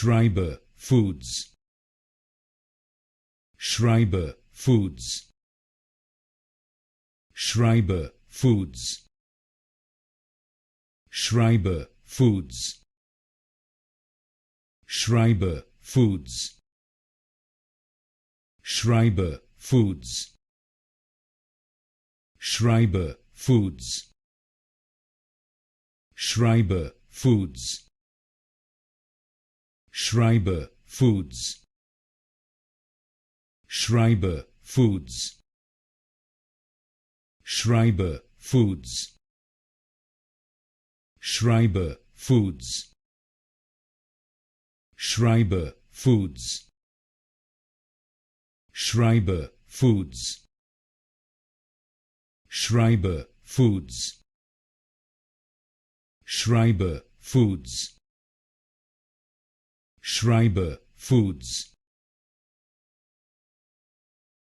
Schreiber Foods. Schreiber Foods. Schreiber Foods. Schreiber Foods. Schreiber Foods. Schreiber Foods. Schreiber Foods. Schreiber Foods. Schreiber Foods. Schreiber Foods. Schreiber Foods. Schreiber Foods. Schreiber Foods. Schreiber Foods. Schreiber Foods. Schreiber Foods. Schreiber Foods.